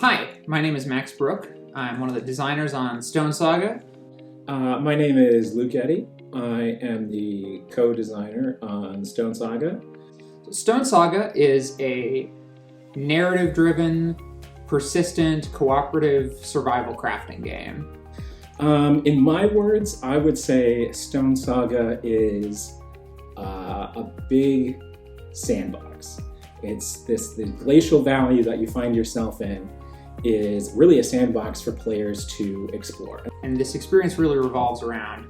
Hi, my name is Max Brook. I'm one of the designers on Stonesaga. My name is Luke Eddy. I am the co-designer on Stonesaga. Stonesaga is a narrative-driven, persistent, cooperative survival crafting game. In my words, I would say Stonesaga is a big sandbox. It's the glacial valley that you find yourself in is really a sandbox for players to explore. And this experience really revolves around,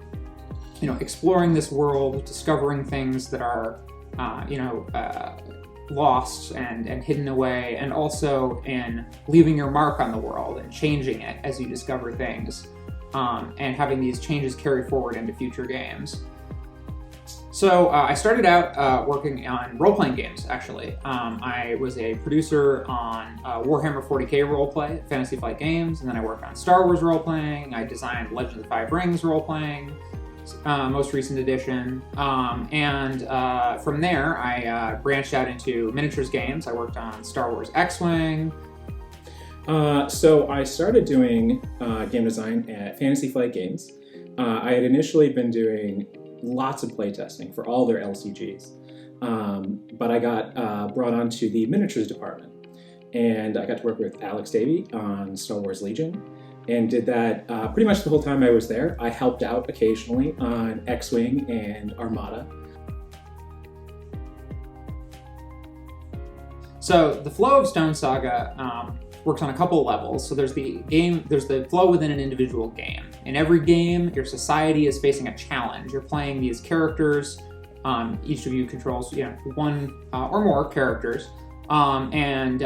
exploring this world, discovering things that are, lost and hidden away, and also in leaving your mark on the world and changing it as you discover things, and having these changes carry forward into future games. So I started out working on role-playing games, actually. I was a producer on Warhammer 40k roleplay at Fantasy Flight Games, and then I worked on Star Wars roleplaying. I designed Legends of the Five Rings roleplaying, most recent edition. And from there, I branched out into miniatures games. I worked on Star Wars X-Wing. So I started doing game design at Fantasy Flight Games. I had initially been doing lots of playtesting for all their LCGs, but I got brought onto the miniatures department, and I got to work with Alex Davey on Star Wars Legion, and did that pretty much the whole time I was there. I helped out occasionally on X-Wing and Armada. So the flow of Stonesaga works on a couple of levels. So there's the flow within an individual game. In every game, your society is facing a challenge. You're playing these characters. Each of you controls, one or more characters, and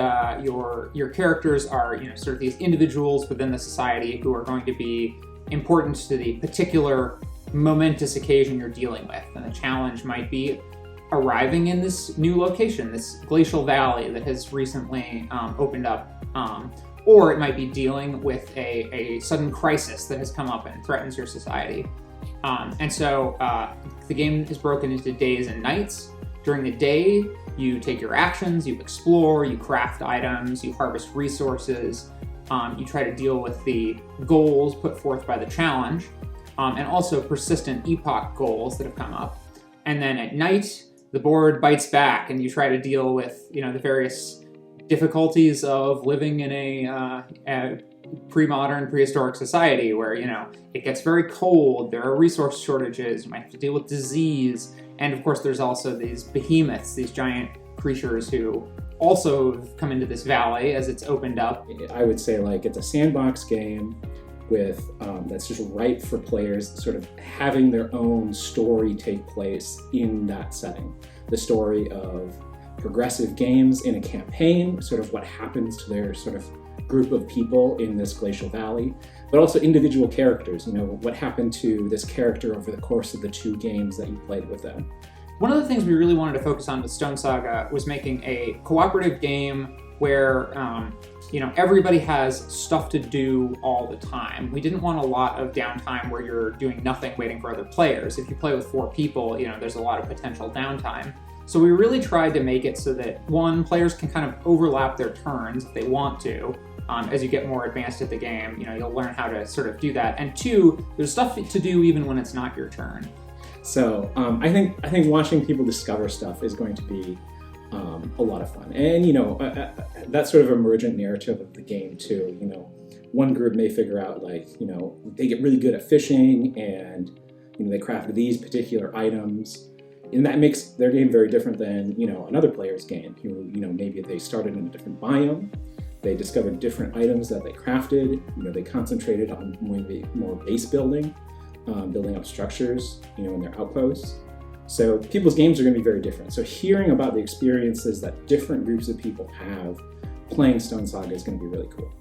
your characters are, sort of these individuals within the society who are going to be important to the particular momentous occasion you're dealing with. And the challenge might be arriving in this new location, this glacial valley that has recently opened up. Or it might be dealing with a sudden crisis that has come up and threatens your society. And so the game is broken into days and nights. During the day, you take your actions, you explore, you craft items, you harvest resources, you try to deal with the goals put forth by the challenge, and also persistent epoch goals that have come up. And then at night, the board bites back and you try to deal with, the various difficulties of living in a pre-modern, prehistoric society where, it gets very cold, there are resource shortages, you might have to deal with disease, and of course there's also these behemoths, these giant creatures who also come into this valley as it's opened up. I would say it's a sandbox game with that's just ripe for players sort of having their own story take place in that setting. The story of progressive games in a campaign, sort of what happens to their sort of group of people in this glacial valley, but also individual characters, what happened to this character over the course of the two games that you played with them. One of the things we really wanted to focus on with Stonesaga was making a cooperative game where everybody has stuff to do all the time. We didn't want a lot of downtime where you're doing nothing waiting for other players. If you play with 4 people, there's a lot of potential downtime. So we really tried to make it so that, one, players can kind of overlap their turns if they want to. As you get more advanced at the game, you'll learn how to sort of do that. And 2, there's stuff to do even when it's not your turn. So I think watching people discover stuff is going to be a lot of fun. And, that sort of emergent narrative of the game too. One group may figure out they get really good at fishing and, they craft these particular items. And that makes their game very different than, another player's game who, maybe they started in a different biome, they discovered different items that they crafted, they concentrated on more base building, building up structures, in their outposts. So people's games are going to be very different. So hearing about the experiences that different groups of people have playing Stonesaga is going to be really cool.